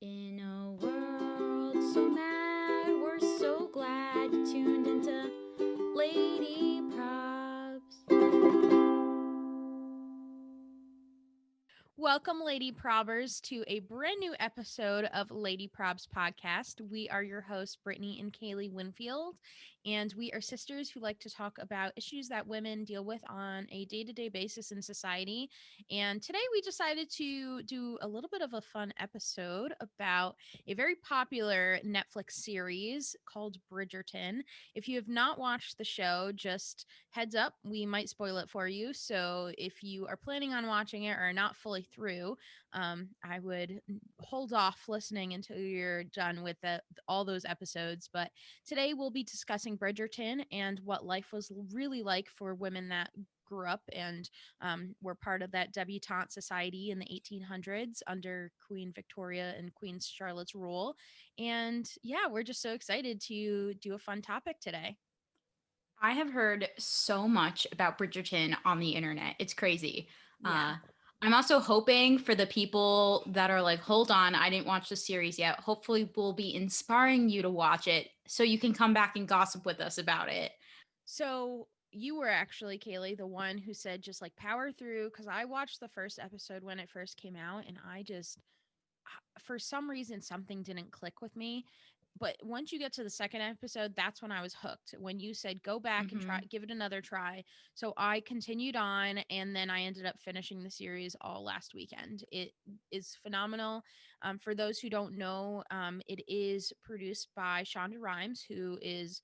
In a world so mad, we're so glad you tuned into Lady Probs. Welcome, Lady Probers, to a brand new episode of Lady Probs podcast. We are your hosts, Brittany and Kaylee Winfield, and we are sisters who like to talk about issues that women deal with on a day to day basis in society. And today we decided to do a little bit of a fun episode about a very popular Netflix series called Bridgerton. If you have not watched the show, just heads up, we might spoil it for you. So if you are planning on watching it or are not fully through, I would hold off listening until you're done with all those episodes. But today we'll be discussing Bridgerton and what life was really like for women that grew up and were part of that debutante society in the 1800s under Queen Victoria and Queen Charlotte's rule. And yeah, we're just so excited to do a fun topic today. I have heard so much about Bridgerton on the internet. It's crazy. Yeah. I'm also hoping for the people that are like, hold on, I didn't watch the series yet. Hopefully, we'll be inspiring you to watch it so you can come back and gossip with us about it. So you were actually, Kaylee, the one who said just like power through, because I watched the first episode when it first came out, and I just, for some reason, something didn't click with me. But once you get to the second episode, that's when I was hooked. When you said go back and try, Hmm. give it another try. So I continued on, and then I ended up finishing the series all last weekend. It is phenomenal. For those who don't know, it is produced by Shonda Rhimes, who is,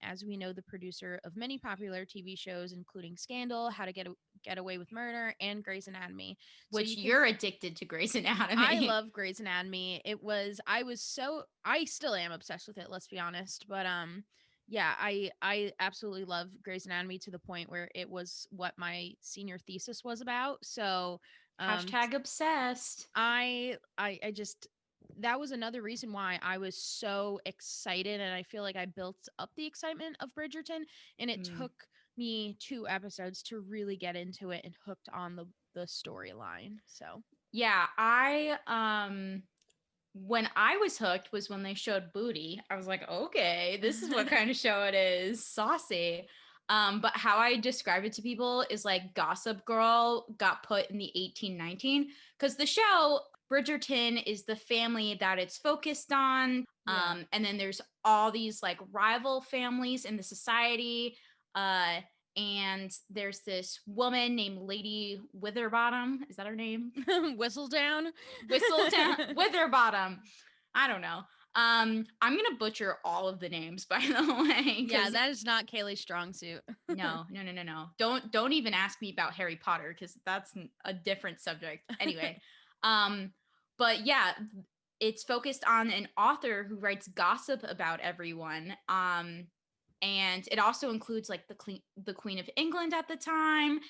as we know, the producer of many popular TV shows, including Scandal, How to Get Away with Murder, and Grey's Anatomy. So Which you can you're addicted to Grey's I Anatomy. love Grey's Anatomy. I still am obsessed with it, let's be honest. But yeah, I absolutely love Grey's Anatomy to the point where it was what my senior thesis was about. So um Hashtag obsessed. I just that was another reason why I was so excited, and I feel like I built up the excitement of Bridgerton, and it Mm. took me two episodes to really get into it and hooked on the storyline. So Yeah, when I was hooked was when they showed booty. I was like, okay, this is what kind of show it is. Saucy. But how I describe it to people is like Gossip Girl got put in the 1819 because the show Bridgerton is the family that it's focused on. yeah. And then there's all these like rival families in the society. Uh, and there's this woman named Lady Witherbottom. Is that her name? Whistle down. Whistledown Witherbottom. I don't know. I'm gonna butcher all of the names by the way, Yeah, because that is not Kaylee's strong suit. no. Don't even ask me about Harry Potter because that's a different subject. Anyway, um, but yeah, it's focused on an author who writes gossip about everyone. And it also includes like the Queen of England at the time.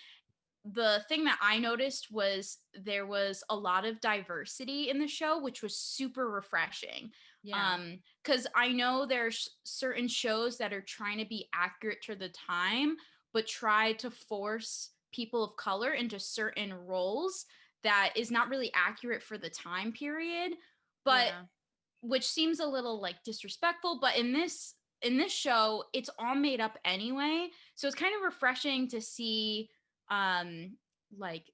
The thing that I noticed was there was a lot of diversity in the show, which was super refreshing. Yeah. Because I know there's certain shows that are trying to be accurate to the time, but try to force people of color into certain roles that is not really accurate for the time period, but Yeah. which seems a little like disrespectful. But in this show, it's all made up anyway, so it's kind of refreshing to see um like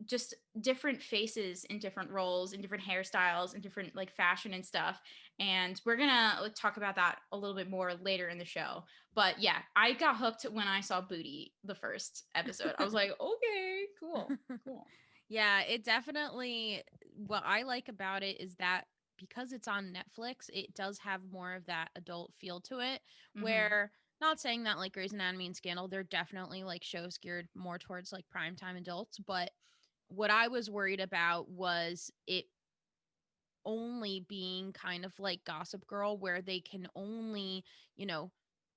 just different faces in different roles and different hairstyles and different like fashion and stuff, and we're gonna like, talk about that a little bit more later in the show. But yeah, I got hooked when I saw booty the first episode. I was like, okay, cool. Yeah, it definitely, what I like about it is that because it's on Netflix, it does have more of that adult feel to it. Mm-hmm. Where, not saying that like Grey's Anatomy and Scandal, they're definitely like shows geared more towards like primetime adults. But what I was worried about was it only being kind of like Gossip Girl, where they can only, you know,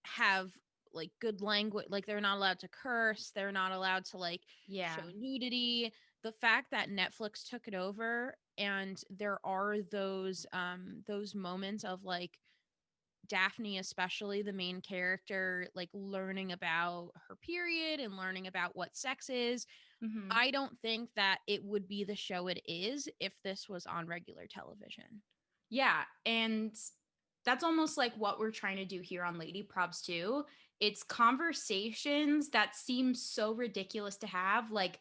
have like good language, like they're not allowed to curse, they're not allowed to like Yeah. show nudity. The fact that Netflix took it over, and there are those moments of like Daphne, especially the main character, like learning about her period and learning about what sex is. Mm-hmm. I don't think that it would be the show it is if this was on regular television. Yeah, and that's almost like what we're trying to do here on Lady Probs too. It's conversations that seem so ridiculous to have. Like,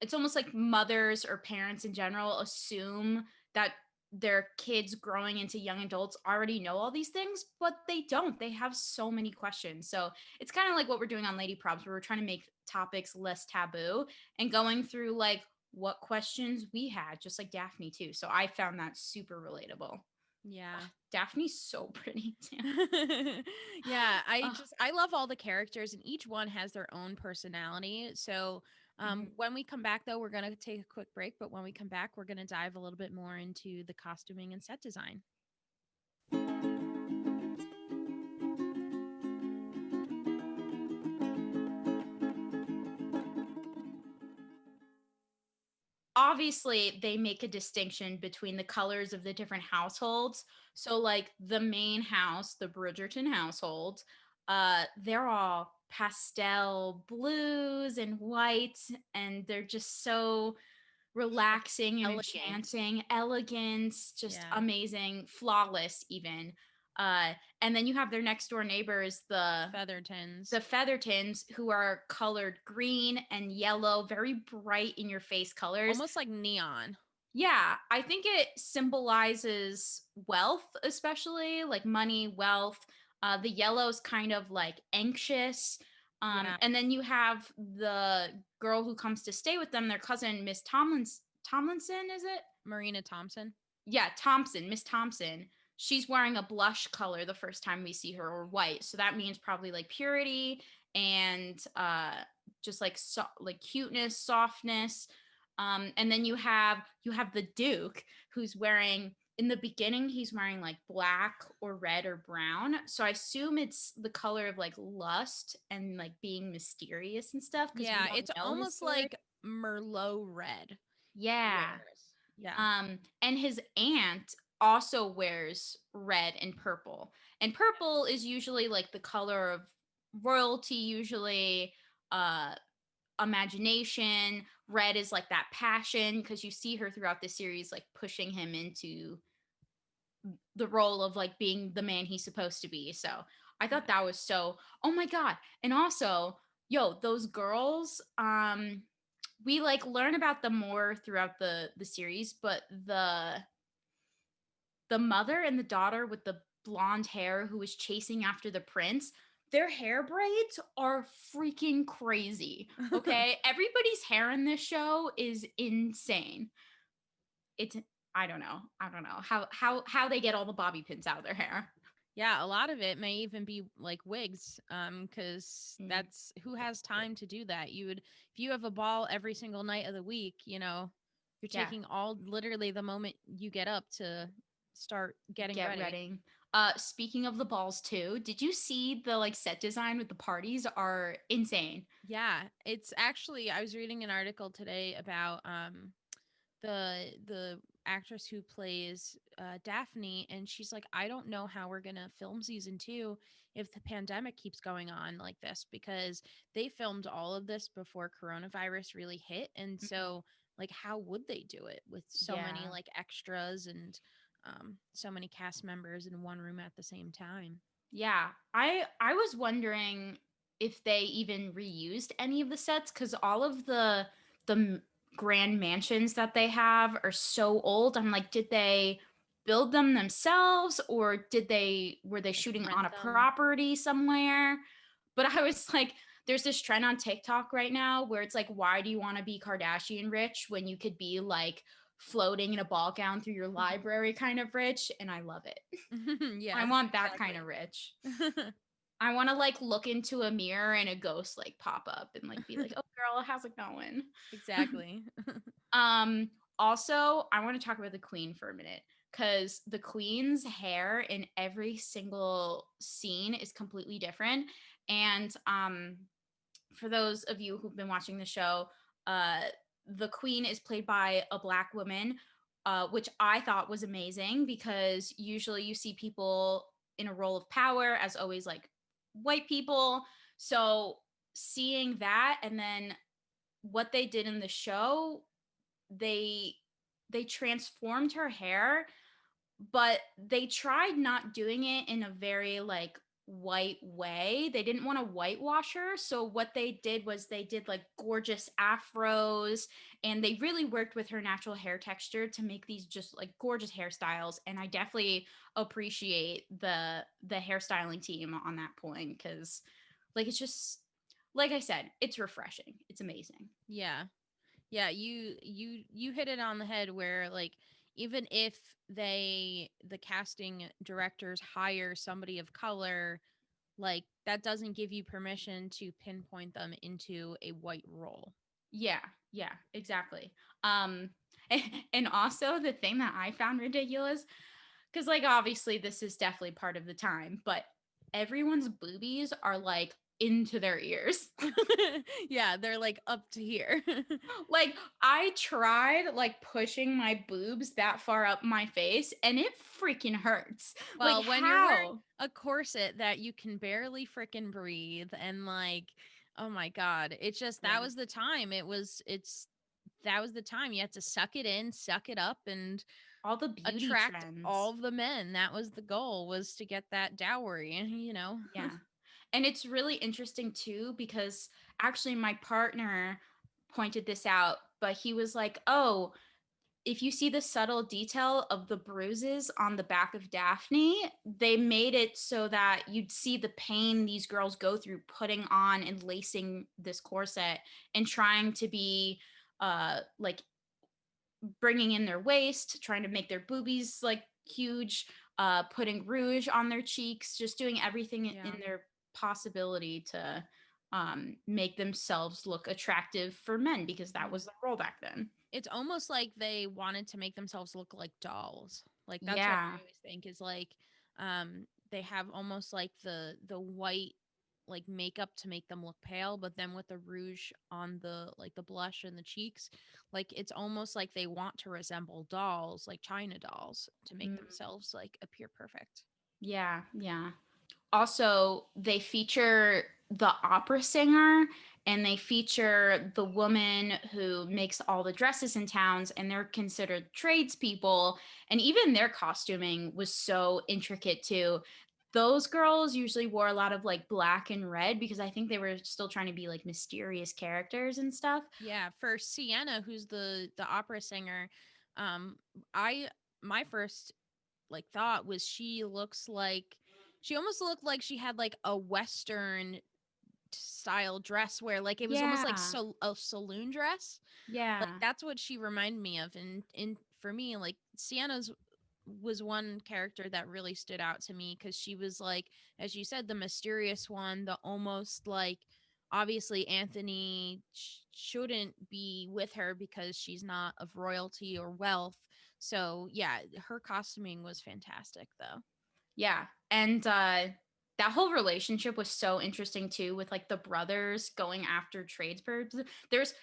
it's almost like mothers or parents in general assume that their kids growing into young adults already know all these things, but they don't. They have so many questions. So it's kind of like what we're doing on Lady Probs, where we're trying to make topics less taboo and going through like what questions we had, just like Daphne too. So I found that super relatable. Yeah. Daphne's so pretty too. Yeah, Ugh. I love all the characters and each one has their own personality. So Mhm. when we come back though, we're going to take a quick break, but when we come back, we're going to dive a little bit more into the costuming and set design. Obviously they make a distinction between the colors of the different households. So like the main house, the Bridgerton household, they're all pastel blues and whites, and they're just so Like relaxing and elegant. enchanting, elegant, just Yeah. amazing, flawless even. Uh, and then you have their next door neighbors, Feathertons. the Feathertons, who are colored green and yellow, very bright in your face colors. Almost like neon. Yeah, I think it symbolizes wealth, especially like money, wealth. The yellow's kind of like anxious. Yeah. And then you have the girl who comes to stay with them, their cousin, Miss Tomlinson, is it? Marina Thompson. Yeah, Thompson, Miss Thompson. She's wearing a blush color the first time we see her, or white. So that means probably like purity and just like like cuteness, softness. And then you have the Duke, who's wearing, in the beginning he's wearing like black or red or brown. So I assume it's the color of like lust and like being mysterious and stuff, because we Yeah, don't it's know his almost story. like Merlot red he Yeah. wears. Yeah. And his aunt also wears red and purple. And purple is usually like the color of royalty, usually uh imagination. Red is like that passion, because you see her throughout the series like pushing him into the role of like being the man he's supposed to be. So I Yeah. thought that was so, oh my God. And also, yo, those girls, we like learn about them more throughout the series, but the mother and the daughter with the blonde hair who was chasing after the prince, their hair braids are freaking crazy. Okay? Everybody's hair in this show is insane. It's, I don't know. I don't know how they get all the bobby pins out of their hair. Yeah, a lot of it may even be like wigs, because Mm, that's who has time to do that. You would, if you have a ball every single night of the week, you're yeah, taking all literally the moment you get up to start getting get ready. ready. Speaking of the balls too, did you see the like set design with the parties are insane? Yeah, it's actually I was reading an article today about the actress who plays Daphne, and she's like, I don't know how we're gonna film season 2 if the pandemic keeps going on like this, because they filmed all of this before coronavirus really hit, and Mhm. so like how would they do it with so many Yeah. like extras and so many cast members in one room at the same time? Yeah, I was wondering if they even reused any of the sets, because all of the grand mansions that they have are so old. I'm like, did they build them themselves, or were they Like shooting rent on a them. property somewhere? But I was like, there's this trend on TikTok right now where it's like, why do you want to be Kardashian rich when you could be like floating in a ball gown through your library kind of rich? And I love it. I Yes, want that kind of exactly. rich. I want to like look into a mirror and a ghost like pop up and like be like, "Oh girl, how's it going?" Exactly. um Also, I want to talk about the queen for a minute, cuz the queen's hair in every single scene is completely different. And for those of you who've been watching the show, uh the queen is played by a black woman, which I thought was amazing, because usually you see people in a role of power as always like white people. So seeing that, and then what they did in the show, they they transformed her hair but they tried not doing it in a very like white way. They didn't want to whitewash her. So what they did was they did like gorgeous afros, and they really worked with her natural hair texture to make these just like gorgeous hairstyles. And I definitely appreciate the hairstyling team on that point, cuz like it's just like I said, it's refreshing. It's amazing. Yeah. Yeah, you hit it on the head where like even if the casting directors hire somebody of color, like that doesn't give you permission to pinpoint them into a white role. Yeah, yeah, exactly. Um and also the thing that I found ridiculous, because like obviously this is definitely part of the time, but everyone's boobies are like into their ears. Yeah, they're like up to here. Like I tried like pushing my boobs that far up my face and it freaking hurts. Like Well, when you're wearing how? a corset that you can barely freaking breathe and like oh my god, it's just that Yeah. was the time. It's that was the time. You had to suck it in, suck it up and All the beauty attract all trends. of the men. That was the goal, was to get that dowry, you know. Yeah. And it's really interesting too because actually my partner pointed this out, but he was like, "Oh, if you see the subtle detail of the bruises on the back of Daphne, they made it so that you'd see the pain these girls go through putting on and lacing this corset and trying to be like bringing in their waist, trying to make their boobies like huge, putting rouge on their cheeks, just doing everything in Yeah. their possibility to make themselves look attractive for men because that Mhm. was the role back then." It's almost like they wanted to make themselves look like dolls. Like that's what I Yeah. always think is like they have almost like the white like makeup to make them look pale, but then with the rouge on the like the blush and the cheeks, like it's almost like they want to resemble dolls, like China dolls, to make Mm, themselves like appear perfect. yeah, yeah. Also, they feature the opera singer and they feature the woman who makes all the dresses in towns, and they're considered tradespeople. And even their costuming was so intricate too. Those girls usually wore a lot of like black and red because I think they were still trying to be like mysterious characters and stuff. Yeah, for Sienna, who's the opera singer, um, I my first like thought was she looks like she almost looked like she had like a western style dress where like it was almost like Yeah. a saloon dress. Like Yeah. that's what she reminded me of. And in for me, like Sienna's was one character that really stood out to me because she was like, as you said, the mysterious one, the almost like obviously Anthony shouldn't be with her because she's not of royalty or wealth. So yeah, her costuming was fantastic though. Yeah. And that whole relationship was so interesting too with like the brothers going after tradespeople. There's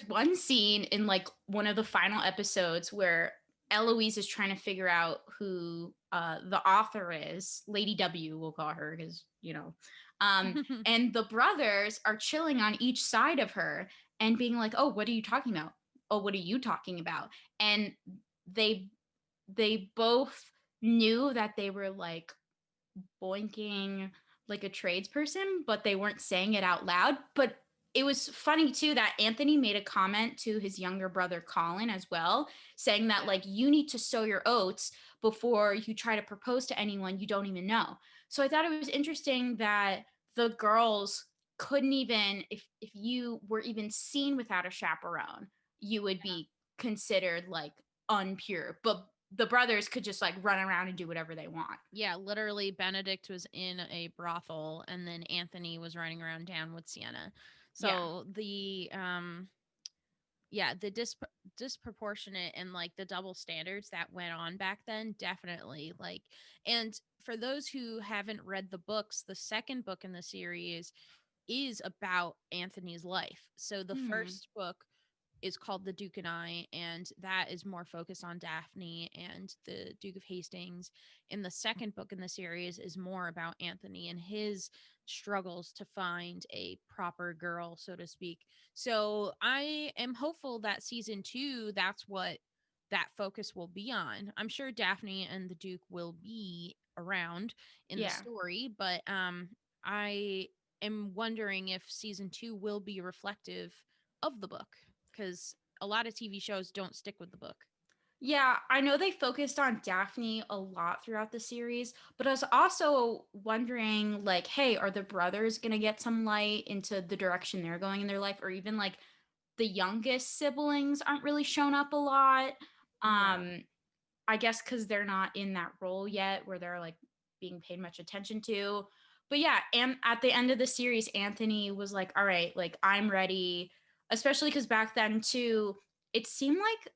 one scene in like one of the final episodes where Eloise is trying to figure out who the author is. Lady W, we'll call her because, you know. And the brothers are chilling on each side of her and being like, "Oh, what are you talking about? Oh, what are you talking about?" And they they both knew that they were like boinking like a tradesperson, but they weren't saying it out loud. But it was funny too that Anthony made a comment to his younger brother Colin as well, saying that like you need to sow your oats before you try to propose to anyone you don't even know. So I thought it was interesting that the girls couldn't even, if you were even seen without a chaperone, you would be considered like unpure. But the brothers could just like run around and do whatever they want. Yeah, literally Benedict was in a brothel and then Anthony was running around town with Sienna. Yeah. So the yeah, the disproportionate and like the double standards that went on back then definitely like and for those who haven't read the books, the second book in the series is about Anthony's life. So the Hmm. first book is called The Duke and I, and that is more focused on Daphne and the Duke of Hastings. And the second book in the series is more about Anthony and his struggles to find a proper girl, so to speak. So I am hopeful that season two, that's what that focus will be on. I'm sure Daphne and the Duke will be around in the Yeah. story, but I am wondering if season 2 will be reflective of the book, because a lot of TV shows don't stick with the book. Yeah, I know they focused on Daphne a lot throughout the series, but I was also wondering, like, hey, are the brothers gonna get some light into the direction they're going in their life, or even like the youngest siblings aren't really shown up a lot. Yeah. I guess because they're not in that role yet where they're like being paid much attention to. But yeah, and at the end of the series, Anthony was like, all right, like I'm ready, especially because back then too, it seemed like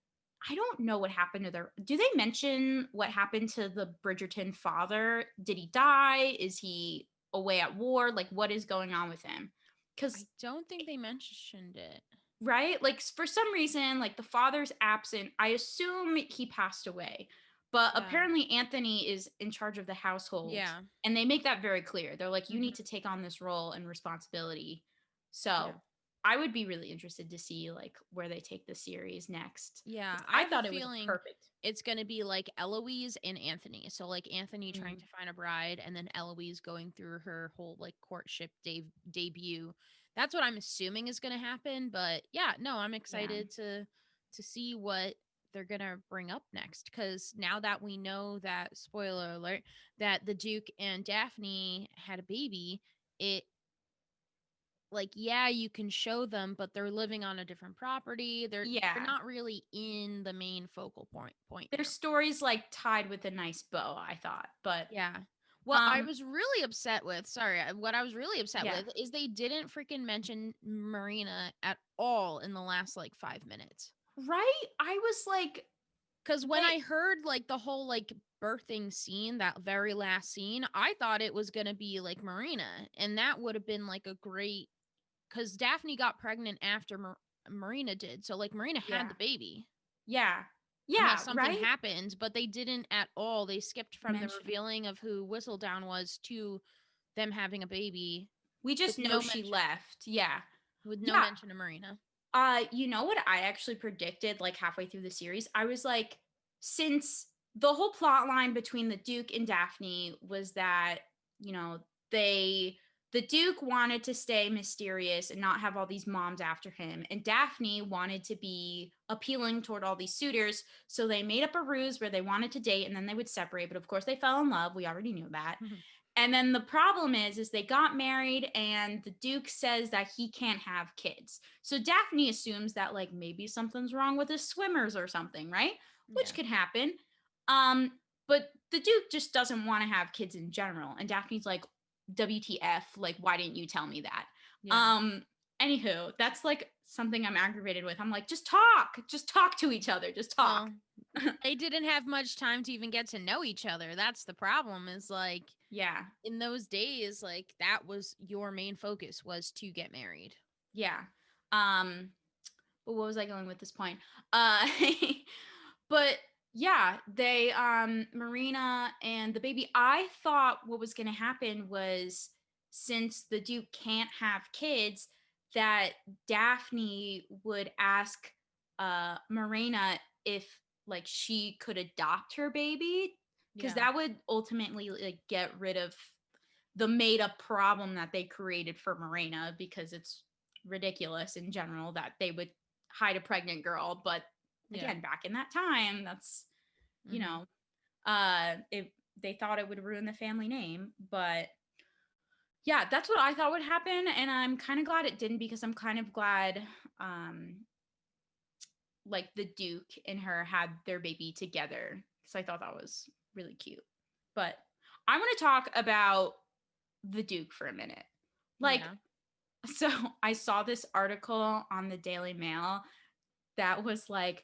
I don't know what happened to their. Do they mention what happened to the Bridgerton father? Did he die? Is he away at war? Like, what is going on with him? I Because don't think they mentioned it. right? Like for some reason, like the father's absent. I assume he passed away. But Yeah. apparently Anthony is in charge of the household. Yeah. And they make that very clear. They're like, you Mhm. need to take on this role and responsibility. Yeah. So I would be really interested to see like where they take the series next. Yeah, 'Cause I I have a thought it was feeling perfect. it's going to be like Eloise and Anthony. So like Anthony trying Mm, to find a bride, and then Eloise going through her whole like courtship debut. That's what I'm assuming is going to happen, but yeah, no, I'm yeah. excited to see what they're going to bring up next, cuz now that we know that, spoiler alert, that the Duke and Daphne had a baby, it, like, yeah, you can show them, but they're living on a different property. They're Yeah. not really in the main focal point Their now. story's like tied with a nice bow, I thought. But Yeah. What I um was really upset with, sorry, what I was really upset yeah. with is they didn't freaking mention Marina at all in the last like 5 minutes. Right? I was like, Cuz when they I heard like the whole like birthing scene, that very last scene, I thought it was going to be like Marina, and that would have been like a great, cuz Daphne got pregnant after Marina did. So like Marina had yeah. the baby. Yeah. Unless Yeah, something right? happened, but they didn't at all. They skipped from the Mention it. revealing of who Whistledown was to them having a baby We with just know no she mention left. Yeah. with no Yeah. mention of Marina. You know what I actually predicted like halfway through the series? I was like, since the whole plot line between the Duke and Daphne was that, you know, they the Duke wanted to stay mysterious and not have all these moms after him, and Daphne wanted to be appealing toward all these suitors, so they made up a ruse where they wanted to date and then they would separate, but of course they fell in love. We already knew that. And then the problem is they got married and the Duke says that he can't have kids. So Daphne assumes that like maybe something's wrong with his swimmers or something, right? Which Yeah. could happen. Um but the Duke just doesn't want to have kids in general, and Daphne's like, WTF, like why didn't you tell me that? Yeah. Um Anywho, that's like something I'm aggravated with. I'm like, just talk to each other, just talk. Well, they didn't have much time to even get to know each other. That's the problem, is like Yeah. in those days, like that was your main focus, was to get married. Yeah. Um but what was I going with this point? Uh but yeah, they Marina and the baby, I thought what was going to happen was, since the Duke can't have kids, that Daphne would ask Marina if like she could adopt her baby, because Yeah. that would ultimately like get rid of the made up problem that they created for Marina, because it's ridiculous in general that they would hide a pregnant girl. But Yeah. again, back in that time, that's, you Mhm. know, it they thought it would ruin the family name. But yeah, that's what I thought would happen, and I'm kind of glad it didn't, because I'm kind of glad um like the Duke and her had their baby together, because I thought that was really cute. But I want to talk about the Duke for a minute. Like, Yeah. so I saw this article on the Daily Mail that was like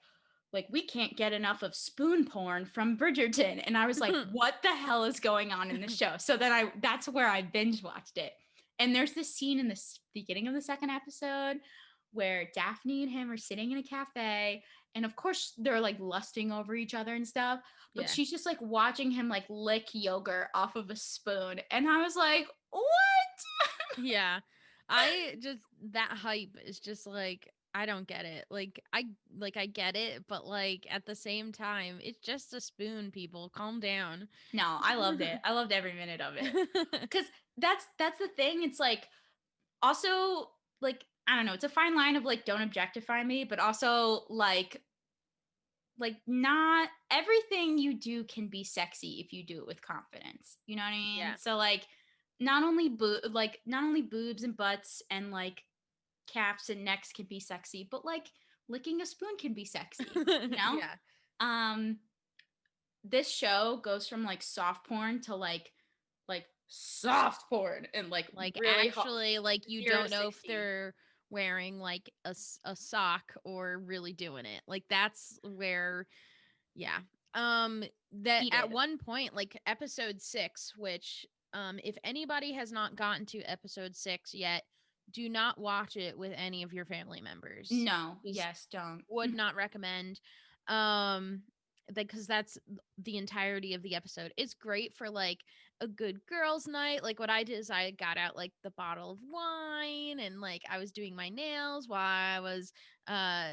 we can't get enough of spoon porn from Bridgerton, and I was like, what the hell is going on in the show? So then that's where I binge watched it. And there's this scene in the beginning of the second episode where Daphne and him are sitting in a cafe, and of course they're like lusting over each other and stuff, but Yeah. she's just like watching him like lick yogurt off of a spoon, and I was like, what? Yeah. I just, that hype is just like, I don't get it. I get it, but like at the same time, it's just a spoon, people. Calm down. No, I loved it. I loved every minute of it. Cuz that's the thing. It's like also like I don't know, it's a fine line of like don't objectify me, but also like not everything you do can be sexy if you do it with confidence. You know what I mean? Yeah. So like not only boobs and butts and like calves and necks can be sexy, but like licking a spoon can be sexy, you know? Yeah. Um this show goes from like soft porn to like soft porn and like Like really hot actually like you 0 to don't know if 60. they're wearing like a sock or really doing it. Like that's where yeah. That at Heated. one point like episode 6, which if anybody has not gotten to episode 6 yet, do not watch it with any of your family members. No, Just yes, don't. would not recommend. Um because that's the entirety of the episode. It's great for like a good girls night. Like what I did is I got out like the bottle of wine and like I was doing my nails uh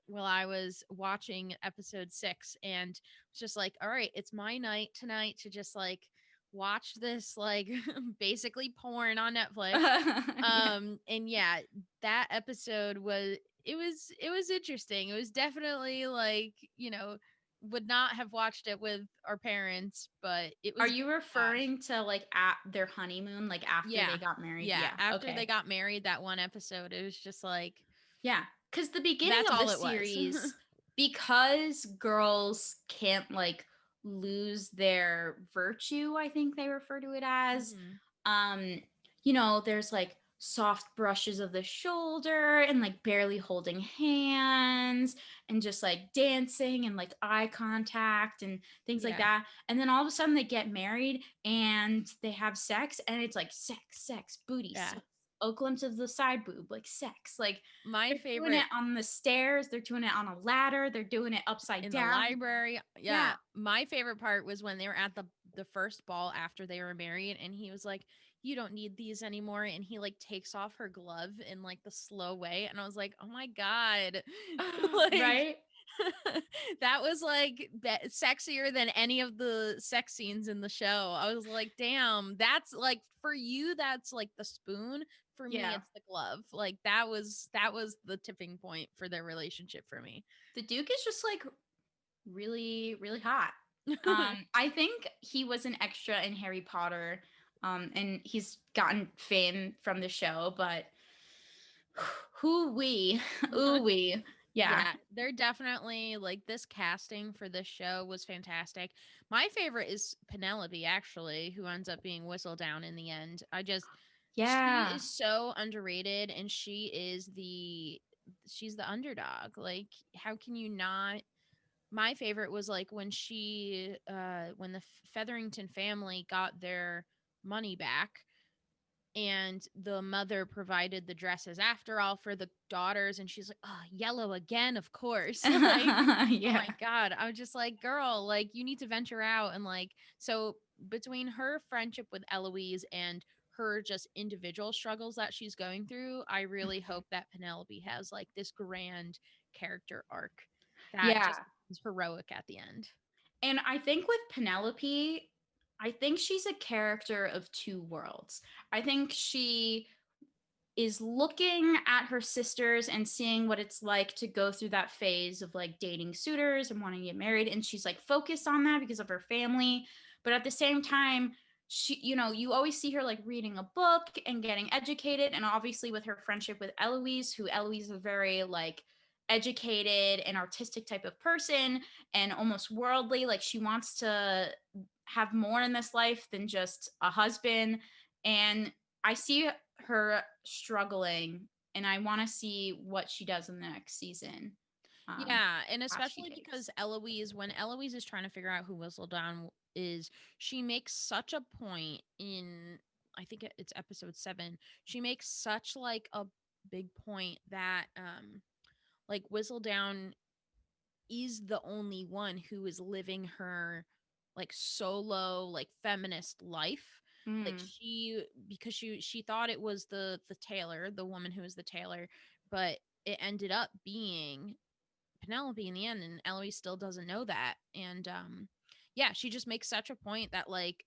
while I was watching episode 6 and was just like, all right, it's my night tonight to just like watch this like basically porn on Netflix. Yeah. And yeah, that episode was it was interesting. It was definitely like, would not have watched it with our parents, but it Are was good you to watch. referring to like at their honeymoon, like after Yeah. they got married? Yeah. Yeah. After they Okay. got married, that one episode, it was just like Yeah. Because the beginning that's of the all it was. series, because girls can't like lose their virtue, I think they refer to it as. hmm Um, you know, there's like soft brushes of the shoulder and like barely holding hands and just like dancing and like eye contact and things like Yeah. that. And then all of a sudden they get married and they have sex and it's like sex, sex, booty, Yeah. sex, a glimpse of the side boob, like sex. Like My they're doing it favorite on the stairs, they're doing it on a ladder, they're doing it upside in the down. library. Yeah. Yeah. My favorite part was when they were at the first ball after they were married and he was like, "You don't need these anymore." And he like takes off her glove in like the slow way and I was like, "Oh my god." Like Right? that was like sexier than any of the sex scenes in the show. I was like, "Damn, that's like for you that's like the spoon. For me Yeah. it's the glove." Like that was the tipping point for their relationship for me. The Duke is just like really, really hot. I think he was an extra in Harry Potter, and he's gotten fame from the show, but who we, ooh we, yeah, Yeah, they're definitely like this casting for this show was fantastic. My favorite is Penelope, actually, who ends up being Whistledown in the end. She yeah, is so underrated and she's the underdog. Like, how can you not? My favorite was like when the Featherington family got their money back and the mother provided the dresses after all for the daughters and she's like, "Oh, yellow again, of course." Like, oh yeah, my god, I was just like, girl, like you need to venture out. And like, so between her friendship with Eloise and her just individual struggles that she's going through, I really hope that Penelope has like this grand character arc that yeah. just is heroic at the end. And I think with Penelope, I think she's a character of two worlds. I think she is looking at her sisters and seeing what it's like to go through that phase of like dating suitors and wanting to get married. And she's like focused on that because of her family. But at the same time, she, you know, you always see her like reading a book and getting educated. And obviously, with her friendship with Eloise, who Eloise is a very like educated and artistic type of person and almost worldly. Like she wants to have more in this life than just a husband. And I see her struggling and I want to see what she does in the next season. Yeah, and Path she especially takes. because when Eloise is trying to figure out who Whistledown is, she makes such a point in, I think it's episode 7. She makes such like a big point that like Whistledown is the only one who is living her like solo like feminist life. Like Mm. because she thought it was the tailor, the woman who is the tailor, but it ended up being Penelope in the end, and Eloise still doesn't know that. And yeah, she just makes such a point that like,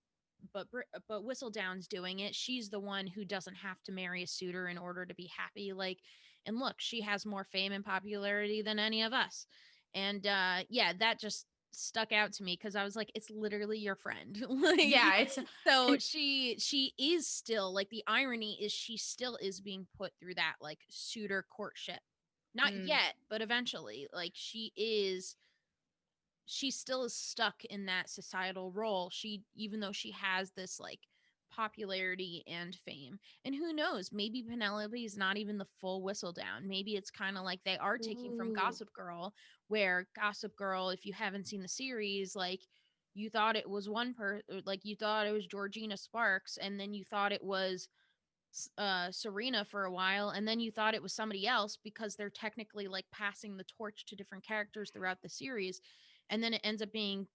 but Whistledown's doing it. She's the one who doesn't have to marry a suitor in order to be happy. Like, and look, she has more fame and popularity than any of us. And yeah, that just stuck out to me because I was like, it's literally your friend. Like, Yeah, it's so and she is still like, the irony is she still is being put through that like suitor courtship. Not mm, yet, but eventually. Like, she still is stuck in that societal role. She, even though she has this like popularity and fame. And who knows, maybe Penelope is not even the full Whistledown. Maybe it's kind of like they are taking from ooh. Gossip Girl, where Gossip Girl, if you haven't seen the series, like, you thought it was like you thought it was Georgina Sparks, and then you thought it was Serena for a while, and then you thought it was somebody else because they're technically like passing the torch to different characters throughout the series, and then it ends up being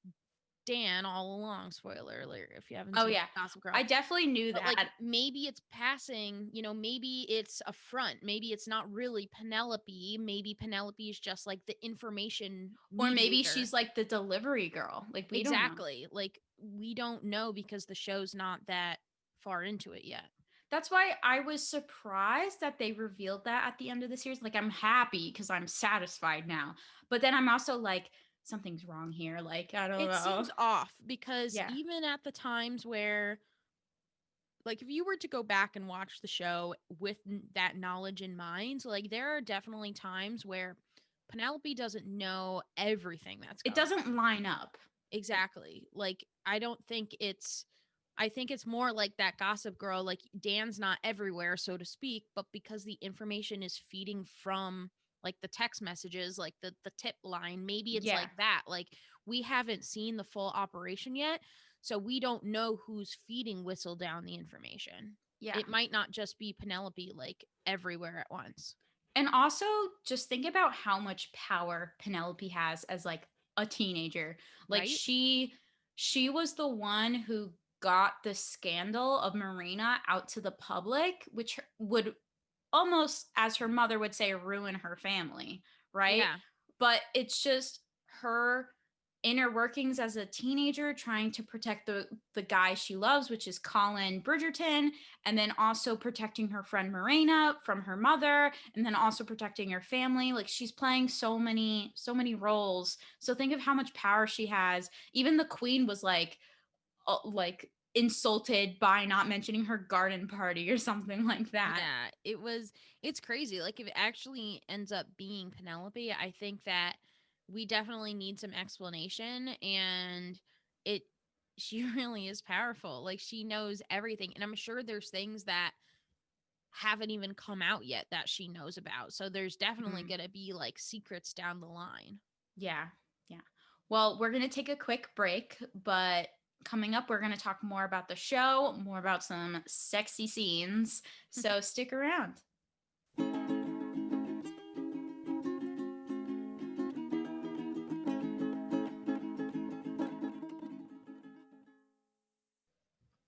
Dan all along. Spoiler alert if you haven't Oh seen yeah. Gossip Girl. I definitely knew But like, that. maybe it's passing, maybe it's a front, maybe it's not really Penelope, maybe Penelope is just like the information Or maybe mediator. she's like the delivery girl. Like we don't know. Exactly, like we don't know because the show's not that far into it yet. That's why I was surprised that they revealed that at the end of the series. Like I'm happy because I'm satisfied now. But then I'm also like, something's wrong here. Like, I don't It know. seems off because Yeah. even at the times where, like, if you were to go back and watch the show with that knowledge in mind, like, there are definitely times where Penelope doesn't know everything that's It going doesn't on. line up. Exactly. Like, I think it's more like that Gossip Girl, like Dan's not everywhere, so to speak, but because the information is feeding from like the text messages, like the tip line, maybe it's Yeah. like that. Like, we haven't seen the full operation yet, so we don't know who's feeding Whistledown the information. Yeah. It might not just be Penelope like everywhere at once. And also just think about how much power Penelope has as like a teenager. Like Right? she was the one who got the scandal of Marina out to the public, which would almost, as her mother would say, ruin her family, right? Yeah. But it's just her inner workings as a teenager trying to protect the guy she loves, which is Colin Bridgerton, and then also protecting her friend Morena from her mother, and then also protecting her family. Like she's playing so many roles. So think of how much power she has. Even the queen was like insulted by not mentioning her garden party or something like that. Yeah, it's crazy. Like, if it actually ends up being Penelope, I think that we definitely need some explanation, and it she really is powerful. Like, she knows everything, and I'm sure there's things that haven't even come out yet that she knows about. So there's definitely Mhm. going to be like secrets down the line. Yeah. Yeah. Well, we're going to take a quick break, but coming up, we're going to talk more about the show, more about some sexy scenes. So stick around.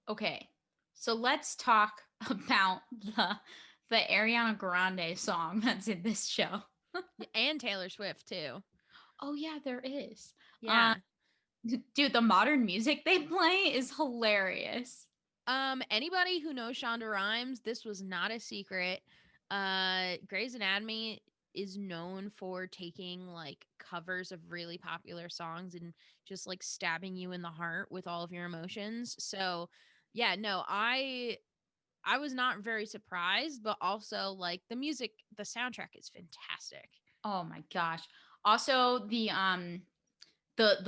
Okay. So let's talk about the Ariana Grande song that's in this show. And Taylor Swift too. Oh yeah, there is. Um Yeah. dude, the modern music they play is hilarious. Anybody who knows Shonda Rhimes, this was not a secret. Grey's Anatomy is known for taking like covers of really popular songs and just like stabbing you in the heart with all of your emotions. So, yeah, no, I was not very surprised, but also like the music, the soundtrack is fantastic. Oh my gosh. Also the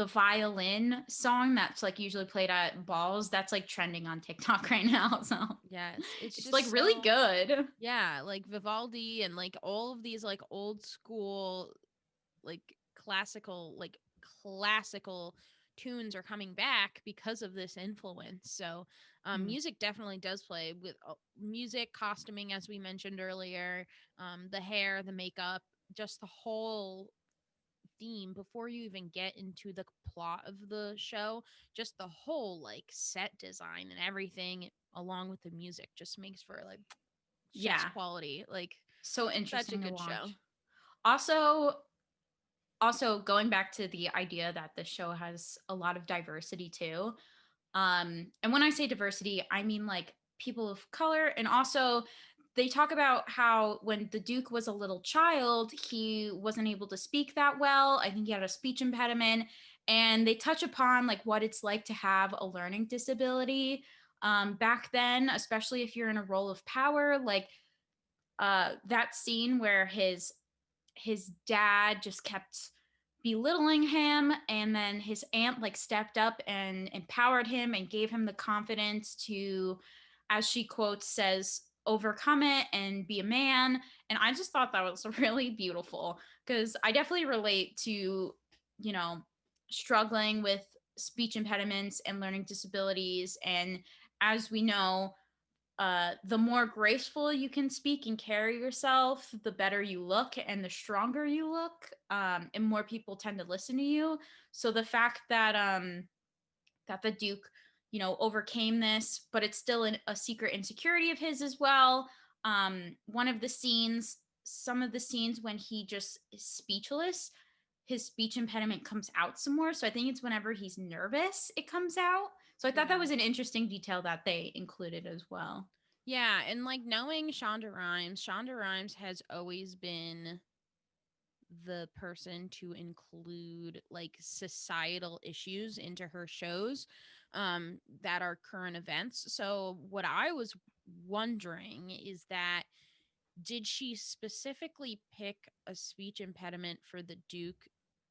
violin song that's like usually played at balls, that's like trending on TikTok right now. So Yes, it's it's like just really so, good. yeah, like Vivaldi and like all of these like old school like classical tunes are coming back because of this influence. So Mm. music definitely does play with music, costuming, as we mentioned earlier, the hair, the makeup, just the whole theme before you even get into the plot of the show. Just the whole like set design and everything along with the music just makes for like chef's Yeah. quality. Like, So such a interesting to good show. watch. Also going back to the idea that the show has a lot of diversity too. And when I say diversity, I mean like people of color. And also, they talk about how when the Duke was a little child, he wasn't able to speak that well. I think he had a speech impediment. And they touch upon like what it's like to have a learning disability back then, especially if you're in a role of power. Like that scene where his dad just kept belittling him, and then his aunt like stepped up and empowered him and gave him the confidence to, as she quotes says, overcome it and be a man. And I just thought that was really beautiful, because I definitely relate to, you know, struggling with speech impediments and learning disabilities. And as we know, the more graceful you can speak and carry yourself, the better you look and the stronger you look, and more people tend to listen to you. So the fact that that the Duke, you know, overcame this, but it's still a secret insecurity of his as well. One of the scenes, some of the scenes when he just is speechless, his speech impediment comes out some more. So I think it's whenever he's nervous, it comes out. So I thought that Yeah. was an interesting detail that they included as well. Yeah, and like knowing Shonda Rhimes has always been the person to include like societal issues into her shows that are current events. So what I was wondering is that did she specifically pick a speech impediment for the Duke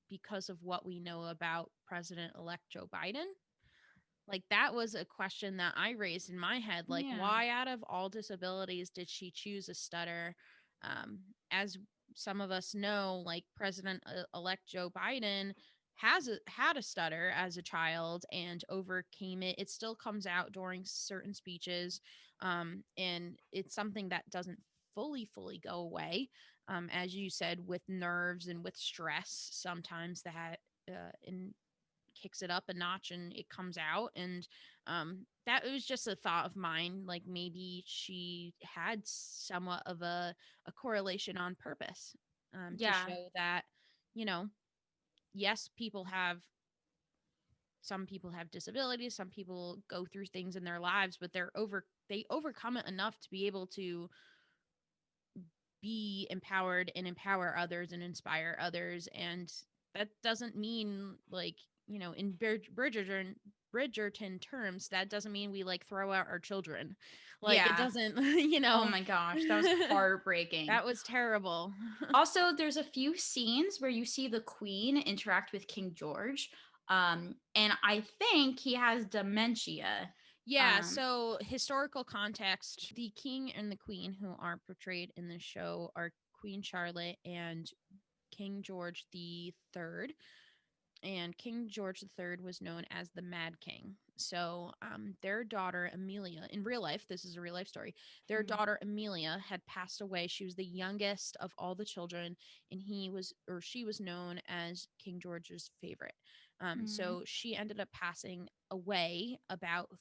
because of what we know about President-elect Joe Biden? Like that was a question that I raised in my head. Like, Yeah. why out of all disabilities did she choose a stutter? As some of us know, like President-elect Joe Biden had a stutter as a child and overcame it. It still comes out during certain speeches, and it's something that doesn't fully go away. As you said, with nerves and with stress, sometimes that in kicks it up a notch and it comes out. And that was just a thought of mine, like maybe she had somewhat of a correlation on purpose, to Yeah. show that, you know, yes, some people have disabilities, some people go through things in their lives, but they overcome it enough to be able to be empowered and empower others and inspire others. And that doesn't mean like, you know, in Bridgerton terms, that doesn't mean we like throw out our children. Like it Yeah. doesn't, you Oh know, my gosh, that was heartbreaking. that was terrible. Also, there's a few scenes where you see the Queen interact with King George. And I think he has dementia. Yeah, Um, so historical context, the king and the queen who are portrayed in the show are Queen Charlotte and King George the Third. And King George III was known as the Mad King. So, their daughter Amelia, in real life, this is a real life story. Their mm, daughter Amelia had passed away. She was the youngest of all the children, and she was known as King George's favorite. mm, So she ended up passing away about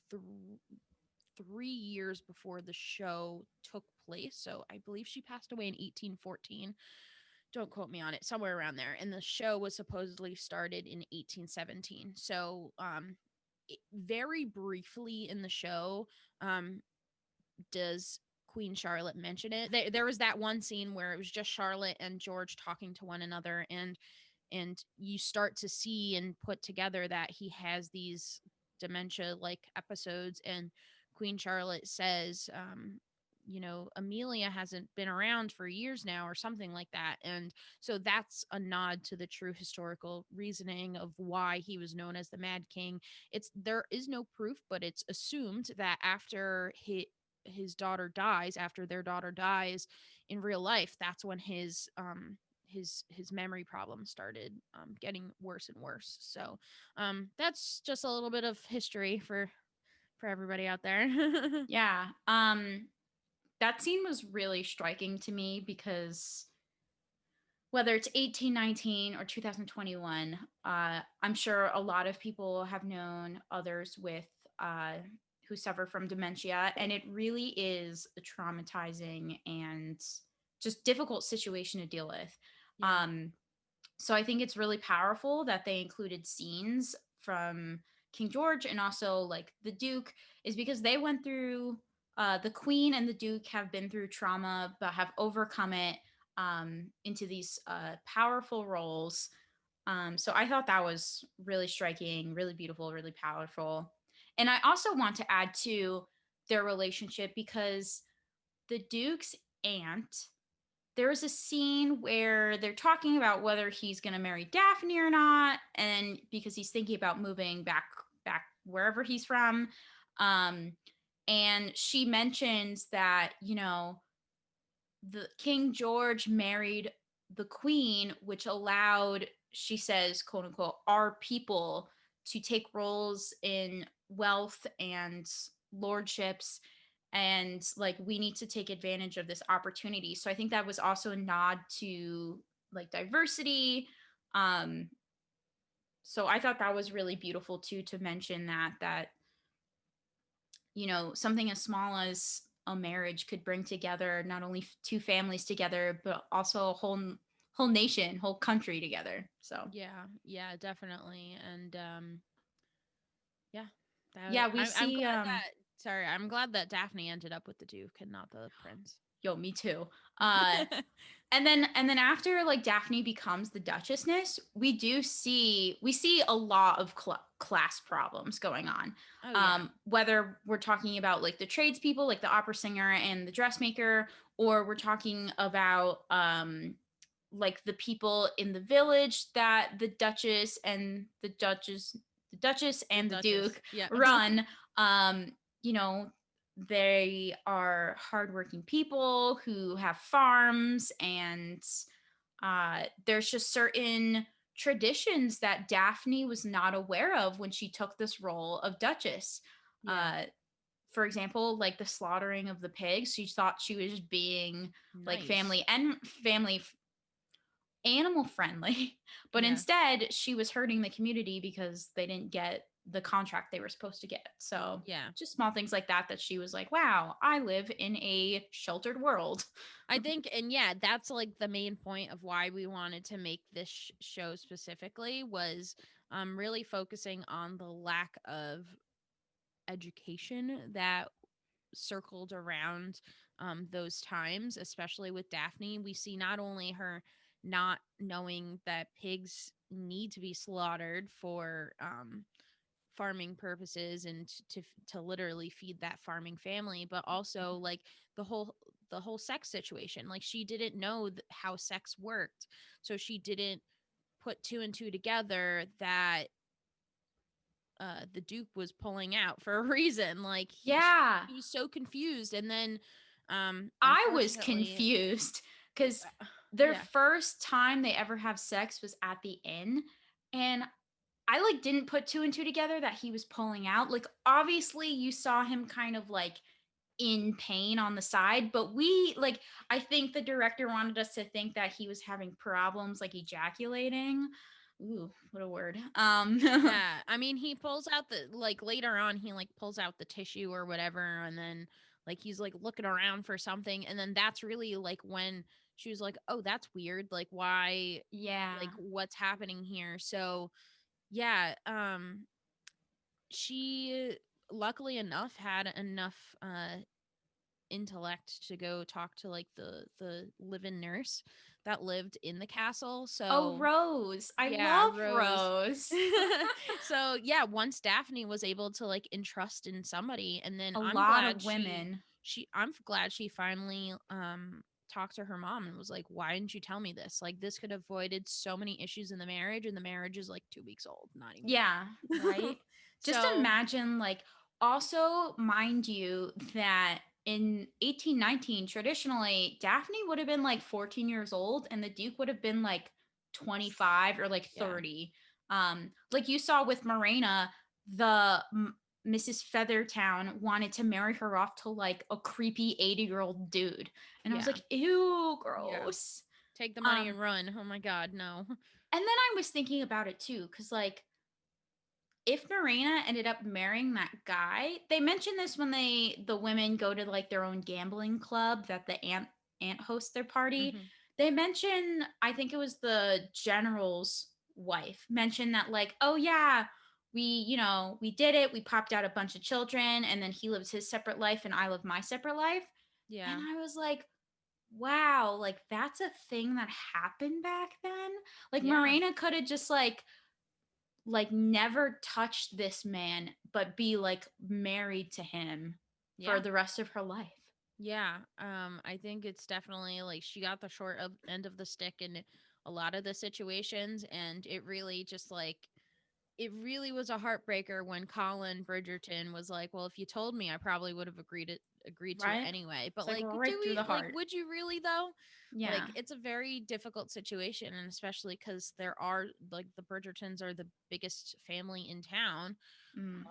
3 years before the show took place. So I believe she passed away in 1814. Don't quote me on it, somewhere around there. And the show was supposedly started in 1817. So, very briefly in the show, um, does Queen Charlotte mention it. There was that one scene where it was just Charlotte and George talking to one another, and you start to see and put together that he has these dementia like episodes. And Queen Charlotte says, you know, Amelia hasn't been around for years now or something like that. And so that's a nod to the true historical reasoning of why he was known as the Mad King. It's there is no proof, but it's assumed that after his daughter dies, after their daughter dies in real life, that's when his memory problems started getting worse and worse. So that's just a little bit of history for everybody out there. yeah. That scene was really striking to me because whether it's 1819 or 2021, I'm sure a lot of people have known others with uh, who suffer from dementia, and it really is a traumatizing and just difficult situation to deal with. Yeah. So I think it's really powerful that they included scenes from King George and also like the Duke, is because they went through the Queen and the Duke have been through trauma but have overcome it into these powerful roles. So I thought that was really striking, really beautiful, really powerful. And I also want to add to their relationship because the Duke's aunt, there was a scene where they're talking about whether he's going to marry Daphne or not, and because he's thinking about moving back wherever he's from. um and she mentions that, the King George married the Queen, which allowed, she says, quote unquote, our people to take roles in wealth and lordships. And like, we need to take advantage of this opportunity. So I think that was also a nod to like diversity. Um, so I thought that was really beautiful too, to mention that something as small as a marriage could bring together not only two families together, but also a whole nation, whole country together. So Yeah, definitely. And yeah, yeah, we I'm see. glad that. Sorry, I'm glad that Daphne ended up with the Duke and not the prince. Yo, me too. uh and then after like Daphne becomes the duchessness, we see a lot of class problems going on. Oh yeah, Whether we're talking about like the tradespeople, like the opera singer and the dressmaker, or we're talking about like the people in the village that the duchess the and the Duchess. duke Yeah, run. um you know they are hardworking people who have farms, and there's just certain traditions that Daphne was not aware of when she took this role of duchess. yeah, uh for example, like the slaughtering of the pigs, she thought she was being like nice. family animal friendly, but Yeah, instead she was hurting the community because they didn't get the contract they were supposed to get. So yeah. just small things like that she was like, wow, I live in a sheltered world. I think, and yeah, that's like the main point of why we wanted to make this show specifically was really focusing on the lack of education that circled around those times, especially with Daphne. We see not only her not knowing that pigs need to be slaughtered for farming purposes and to literally feed that farming family, but also like the whole sex situation. Like she didn't know how sex worked, so she didn't put two and two together that the Duke was pulling out for a reason. Like Yeah, he was so confused, and then I was unfortunately, confused because their yeah, first time they ever have sex was at the inn, and I like didn't put two and two together that he was pulling out. Like obviously you saw him kind of like in pain on the side, but I think the director wanted us to think that he was having problems like ejaculating. Ooh, what a word. yeah. I mean, he pulls out the like later on, he like pulls out the tissue or whatever, and then like he's like looking around for something, and then that's really like when she was like, "Oh, that's weird. Like, why? Yeah. Like, what's happening here?" So yeah, she luckily enough had enough intellect to go talk to like the live-in nurse that lived in the castle. Oh, So Rose. I yeah, love Rose. Rose. So yeah, once Daphne was able to like entrust in somebody, and then A I'm lot glad of women. I'm glad she finally talked to her mom and was like, why didn't you tell me this? Like this could have avoided so many issues in the marriage, and the marriage is like 2 weeks old, not Yeah, even. right? Just So imagine, like, also, mind you, that in 1819, traditionally, Daphne would have been like 14 years old and the Duke would have been like 25 or like yeah, 30. Like you saw with Morena, the Mrs. Feathertown wanted to marry her off to like a creepy 80-year-old dude. And I was yeah, like, ew, yeah. gross. Take the money Um, and run. Oh my god, no. and then I was thinking about it too, because like if Marina ended up marrying that guy, they mentioned this when the women go to like their own gambling club that the aunt hosts their party. Mhm. They mention, I think it was the general's wife, mentioned that, like, oh, yeah, we did it. We popped out a bunch of children, and then he lives his separate life, and I live my separate life. Yeah. And I was like, wow, like, that's a thing that happened back then. Like, Yeah. Morena could have just, like never touched this man, but be like married to him Yeah. for the rest of her life. Yeah. I think it's definitely like she got the end of the stick in a lot of the situations, and it really just like it really was a heartbreaker when Colin Bridgerton was like, "Well, if you told me, I probably would have agreed to it Right? anyway." It's But like like, right do through we the like? heart. Would you really though? Yeah. Like, it's a very difficult situation, and especially because there are like the Bridgertons are the biggest family in town. Mm.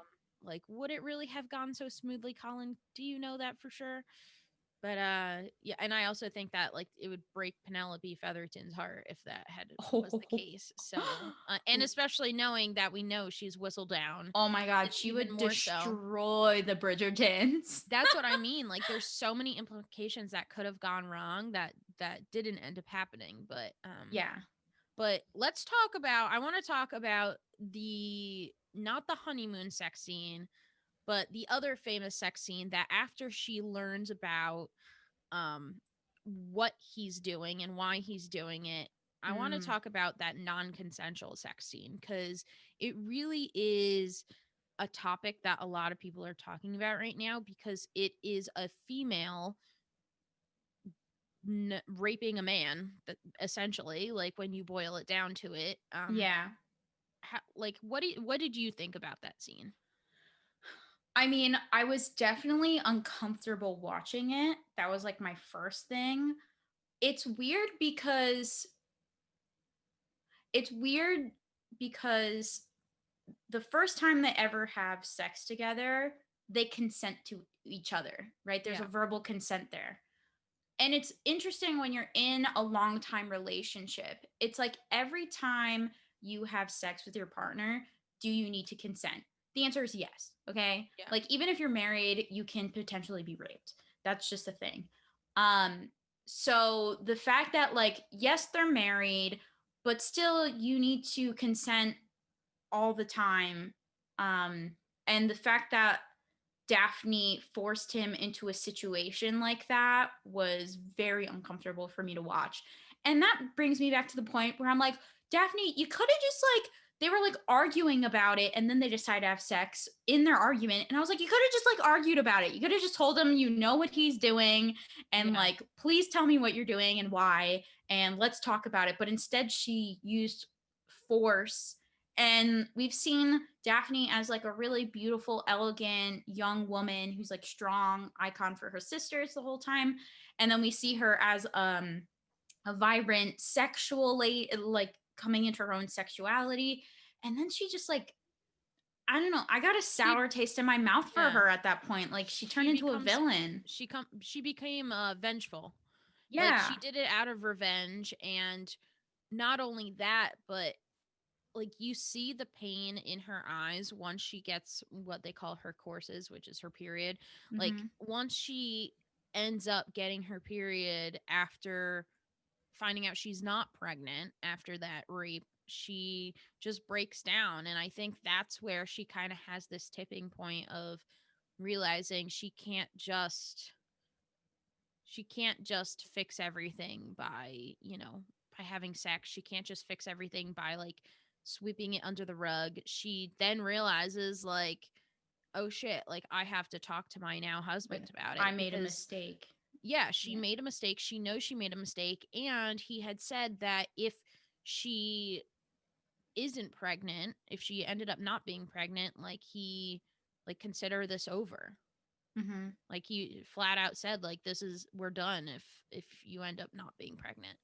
Like, would it really have gone so smoothly, Colin? Do you know that for sure? But yeah, and I also think that like it would break Penelope Featherton's heart if that had was the case. So, and especially knowing that we know she's Whistledown, Oh my God, it's she even would more so. destroy the Bridgertons. That's what I mean. Like, there's so many implications that could have gone wrong that didn't end up happening. Yeah. But let's talk about. I want to talk about the not the honeymoon sex scene, but the other famous sex scene that after she learns about um what he's doing and why he's doing it. I want to Mm. talk about that non-consensual sex scene cuz it really is a topic that a lot of people are talking about right now because it is a female raping a man that essentially like when you boil it down to it Yeah. like what did you think about that scene? I mean, I was definitely uncomfortable watching it. That was like my first thing. It's weird because it's weird because the first time they ever have sex together, they consent to each other, right? There's a Yeah. verbal consent there. And it's interesting when you're in a long time relationship. It's like every time you have sex with your partner, do you need to consent? The answer is yes. Okay. Yeah. Like, even if you're married, you can potentially be raped. That's just a thing. Um, so the fact that, like, yes, they're married, but still you need to consent all the time. Um, and the fact that Daphne forced him into a situation like that was very uncomfortable for me to watch. And that brings me back to the point where I'm like, Daphne, you could have just like, they were like arguing about it and then they decided to have sex in their argument. And I was like, you could have just like argued about it. You could have just told him, you know what he's doing. And Yeah. like, please tell me what you're doing and why. And let's talk about it. But instead, she used force, and we've seen Daphne as like a really beautiful, elegant young woman who's like strong icon for her sisters the whole time. And then we see her as a vibrant sexual like coming into her own sexuality. And then she just like, I don't know, I got a She sour taste in my mouth for yeah. her at that point. Like, she turned She into a becomes villain. she became vengeful. Like Yeah. she did it out of revenge, and not only that, but like you see the pain in her eyes once she gets what they call her courses, which is her period. Like Mm-hmm. once she ends up getting her period after finding out she's not pregnant after that rape, she just breaks down, and I think that's where she kind of has this tipping point of realizing she can't just fix everything by, by having sex. She can't just fix everything by like sweeping it under the rug. She then realizes like, oh shit, like I have to talk to my now Like, husband about I it made a because mistake. yeah, she Yeah. made a mistake. She knows she made a mistake, and he had said that if she isn't pregnant, if she ended up not being pregnant, like he like consider this over. Mm-hmm. Like he flat out said like this is we're done if you end up not being pregnant.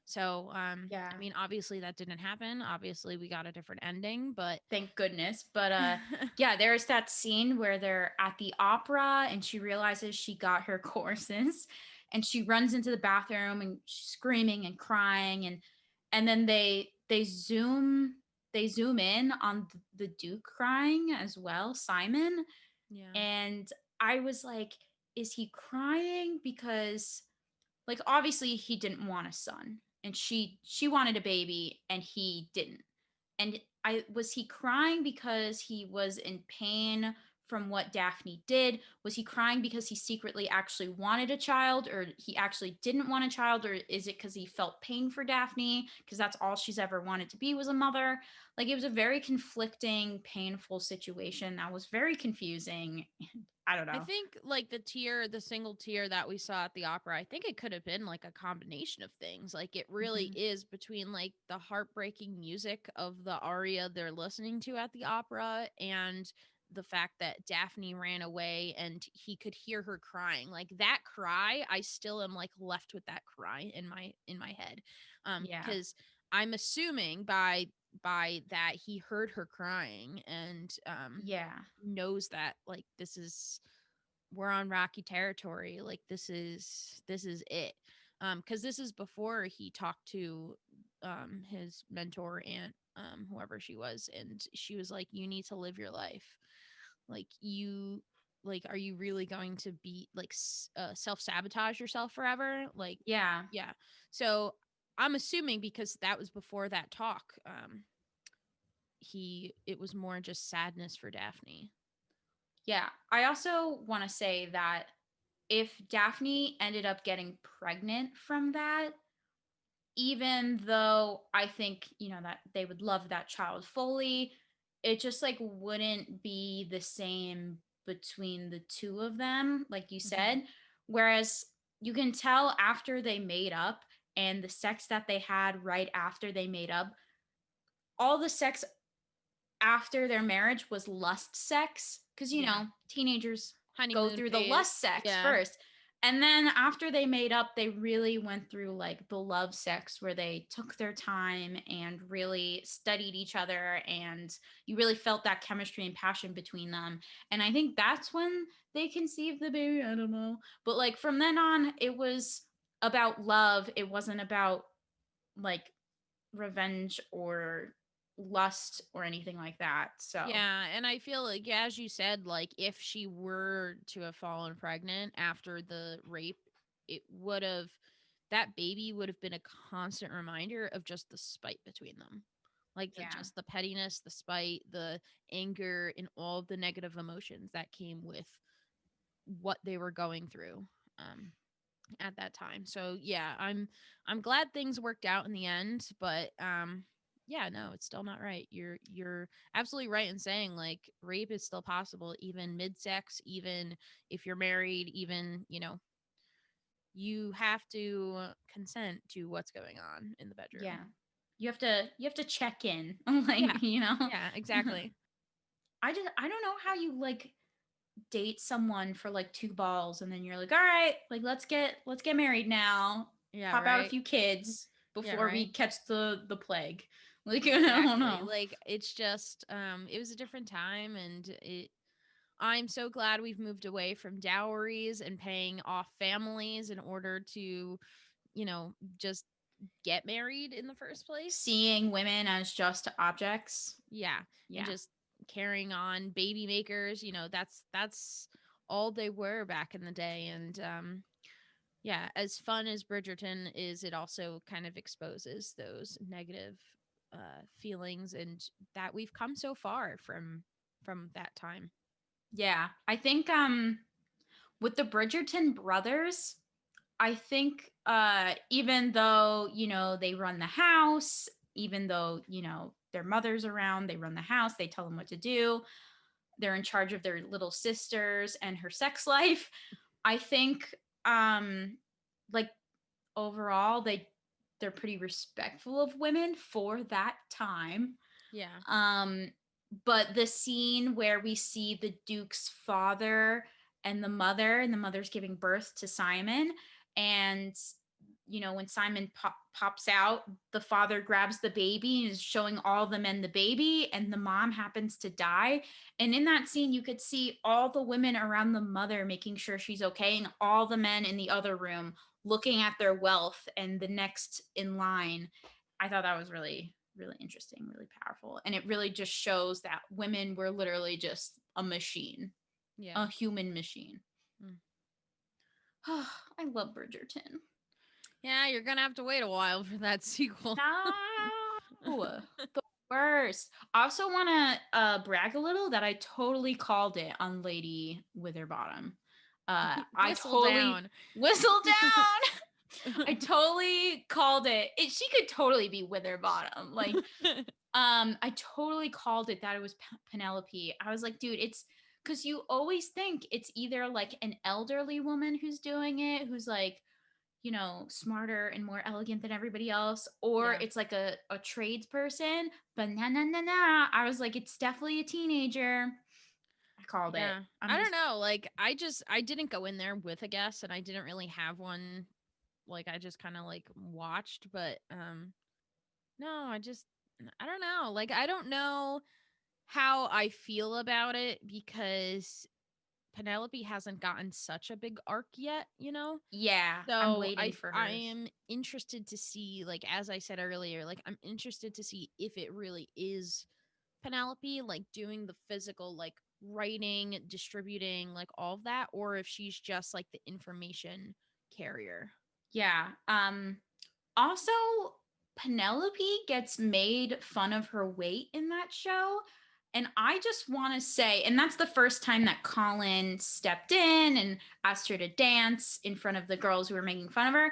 So Yeah. I mean obviously that didn't happen. Obviously we got a different ending, but Thank goodness. But yeah, there's that scene where they're at the opera and she realizes she got her courses, and she runs into the bathroom and she's screaming and crying, and then they zoom in on the Duke crying as well, Simon. yeah. And I was like, is he crying because like obviously he didn't want a son, and she wanted a baby and he didn't. And I was he crying because he was in pain from what Daphne did? Was he crying because he secretly actually wanted a child, or he actually didn't want a child, or is it because he felt pain for Daphne because that's all she's ever wanted to be was a mother? Like it was a very conflicting, painful situation that was very confusing. I don't I know. think like the single tear that we saw at the opera, I think it could have been like a combination of things. Like it really Mhm. is between like the heartbreaking music of the aria they're listening to at the opera and the fact that Daphne ran away and he could hear her crying. Like that cry, I still am like left with that cry in my head. Yeah. Cuz I'm assuming by that he heard her crying and Yeah. knows that like this is we're on rocky territory, like this is it, because this is before he talked to his mentor aunt, whoever she was, and she was like, you need to live your life, like you, like are you really going to be like self-sabotage yourself forever, like Yeah. yeah. So I'm assuming because that was before that talk, he it was more just sadness for Daphne. Yeah. I also want to say that if Daphne ended up getting pregnant from that, even though I think, that they would love that child fully, it just like wouldn't be the same between the two of them, like you Mhm. said. Whereas you can tell after they made up and the sex that they had right after they made up, all the sex after their marriage was lust sex because Yeah, teenagers go honeymoon through the phase. lust sex Yeah. first, and then after they made up they really went through like the love sex where they took their time and really studied each other, and you really felt that chemistry and passion between them. And I think that's when they conceived the baby. I don't know, but like from then on it was about love. It wasn't about like revenge or lust or anything like that. So, Yeah, and I feel like, yeah, as you said, like if she were to have fallen pregnant after the rape, it would have that baby would have been a constant reminder of just the spite between them. Like yeah. just the pettiness, the spite, the anger, and all the negative emotions that came with what they were going through. Um, at that time. So yeah, I'm glad things worked out in the end, but yeah, no, it's still not right. You're absolutely right in saying like rape is still possible even mid-sex, even if you're married, even, you have to consent to what's going on in the Yeah. bedroom. You have to check in, Yeah. like, Yeah, exactly. I don't know how you like date someone for like two balls and then you're like, all right, like let's get married now. Yeah, Pop out a right. few kids Yeah, before we right. catch the plague. Like, I don't Exactly. know. Like it's just it was a different time, and I'm so glad we've moved away from dowries and paying off families in order to, just get married in the first place. Seeing women as just objects. Yeah. And Yeah. just carrying on baby makers, that's all they were back in the day. And yeah, as fun as Bridgerton is, it also kind of exposes those negative feelings, and that we've come so far from that time. Yeah. I think with the Bridgerton brothers, I think even though, they run the house, even though, their mother's around, they run the house, they tell them what to do, they're in charge of their little sisters and her sex life. I think like overall they're pretty respectful of women for that time. Yeah. um but the scene where we see the Duke's father and the mother's giving birth to Simon, and when Simon pops out, the father grabs the baby and is showing all the men the baby, and the mom happens to die. And in that scene you could see all the women around the mother making sure she's okay, and all the men in the other room looking at their wealth and the next in line. I thought that was really, really interesting, really powerful. And it really just shows that women were literally just a machine, Yeah. a human machine. Mm. I love Bridgerton. Yeah, you're gonna have to wait a while for that sequel. No, the worst. I also want to brag a little that I totally called it on Lady Witherbottom. I Whistle totally down. whistle down. I totally called it. She could totally be Witherbottom. Like, I totally called it that it was Penelope. I was like, dude, it's because you always think it's either like an elderly woman who's doing it, who's like, you know, smarter and more elegant than everybody else, or Yeah. it's like a tradesperson. But nah. I was like, it's definitely a teenager. I called it. Yeah. I'm I don't just know. Like I didn't go in there with a guess and I didn't really have one. Like I just kind of like watched, but no, I don't know. Like I don't know how I feel about it because Penelope hasn't gotten such a big arc yet, you know? yeah, I'm So waiting for I hers. am interested to see, like as I said earlier, like I'm interested to see if it really is Penelope like doing the physical like writing, distributing, like all of that, or if she's just like the information carrier. Yeah. Also, Penelope gets made fun of her weight in that show. And I just want to say, and that's the first time that Colin stepped in and asked her to dance in front of the girls who were making fun of her.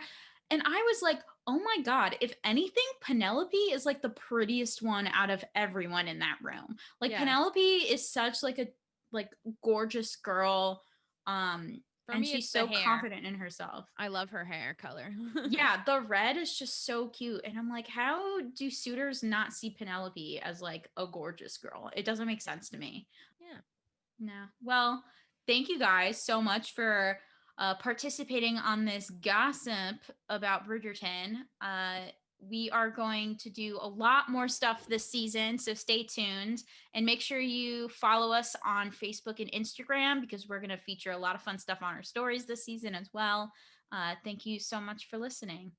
And I was like, oh my God, if anything, Penelope is like the prettiest one out of everyone in that room. Like Yeah. Penelope is such like a like gorgeous girl. For And me she's it's the so hair. confident in herself. I love her hair color. Yeah, the red is just so cute. And I'm like, how do suitors not see Penelope as like a gorgeous girl? It doesn't make sense to me. Yeah. No. Well, thank you guys so much for participating on this gossip about Bridgerton. We are going to do a lot more stuff this season, so stay tuned and make sure you follow us on Facebook and Instagram because we're going to feature a lot of fun stuff on our stories this season as well. Thank you so much for listening.